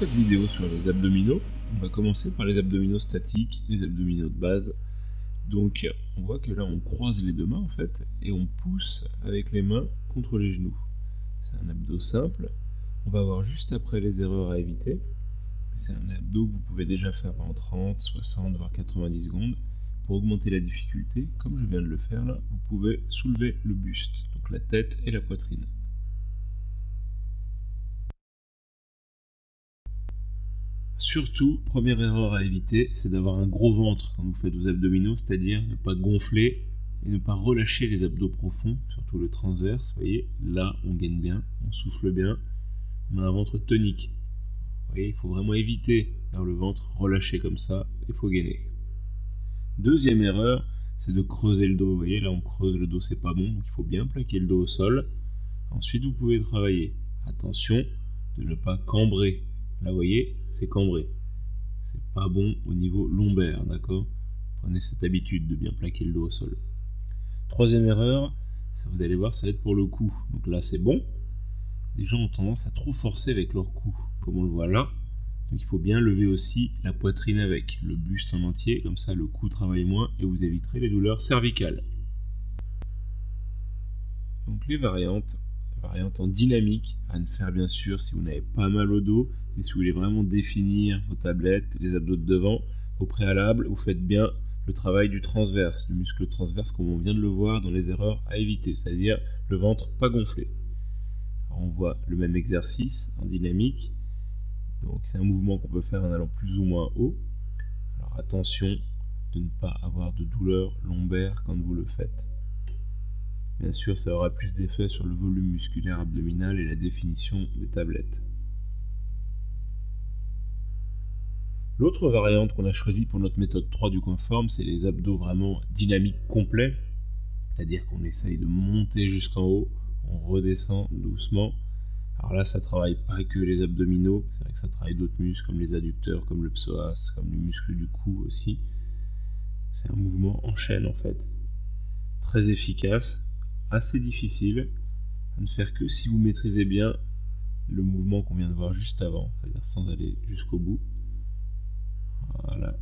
cette vidéo sur les abdominaux, on va commencer par les abdominaux statiques, les abdominaux de base. Donc on voit que là on croise les deux mains en fait et on pousse avec les mains contre les genoux. C'est un abdo simple. On va voir juste après les erreurs à éviter. C'est un abdo que vous pouvez déjà faire pendant 30, 60 voire 90 secondes. Pour augmenter la difficulté, comme je viens de le faire là, vous pouvez soulever le buste, donc la tête et la poitrine. Surtout, première erreur à éviter, c'est d'avoir un gros ventre quand vous faites vos abdominaux, c'est-à-dire ne pas gonfler et ne pas relâcher les abdos profonds, surtout le transverse. Vous voyez, là on gaine bien, on souffle bien, on a un ventre tonique. Vous voyez, il faut vraiment éviter d'avoir le ventre relâché comme ça, il faut gainer. Deuxième erreur, c'est de creuser le dos. Vous voyez, là on creuse le dos, c'est pas bon, donc il faut bien plaquer le dos au sol. Ensuite, vous pouvez travailler. Attention de ne pas cambrer. Là, vous voyez, c'est cambré. C'est pas bon au niveau lombaire, d'accord? Prenez cette habitude de bien plaquer le dos au sol. Troisième erreur, ça, vous allez voir, ça va être pour le cou. Donc là, c'est bon. Les gens ont tendance à trop forcer avec leur cou, comme on le voit là. Donc il faut bien lever aussi la poitrine avec, le buste en entier, comme ça le cou travaille moins et vous éviterez les douleurs cervicales. Donc les variantes en dynamique, à ne faire bien sûr si vous n'avez pas mal au dos, et si vous voulez vraiment définir vos tablettes, les abdos de devant, au préalable, vous faites bien le travail du transverse, le muscle transverse comme on vient de le voir dans les erreurs à éviter, c'est-à-dire le ventre pas gonflé. Alors on voit le même exercice en dynamique, donc c'est un mouvement qu'on peut faire en allant plus ou moins haut. Alors attention de ne pas avoir de douleur lombaire quand vous le faites. Bien sûr, ça aura plus d'effet sur le volume musculaire abdominal et la définition des tablettes. L'autre variante qu'on a choisie pour notre méthode 3 du Coinform, c'est les abdos vraiment dynamiques complets, c'est-à-dire qu'on essaye de monter jusqu'en haut, on redescend doucement. Alors là, ça travaille pas que les abdominaux, c'est vrai que ça travaille d'autres muscles comme les adducteurs, comme le psoas, comme les muscles du cou aussi. C'est un mouvement en chaîne en fait. Très efficace, assez difficile à ne faire que si vous maîtrisez bien le mouvement qu'on vient de voir juste avant, c'est-à-dire sans aller jusqu'au bout. Voilà,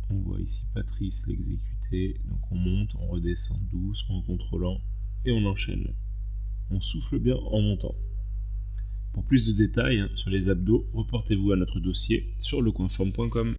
on voit ici Patrice l'exécuter, donc on monte, on redescend doucement en contrôlant et on enchaîne. On souffle bien en montant. Pour plus de détails sur les abdos, reportez-vous à notre dossier sur lecoinform.com.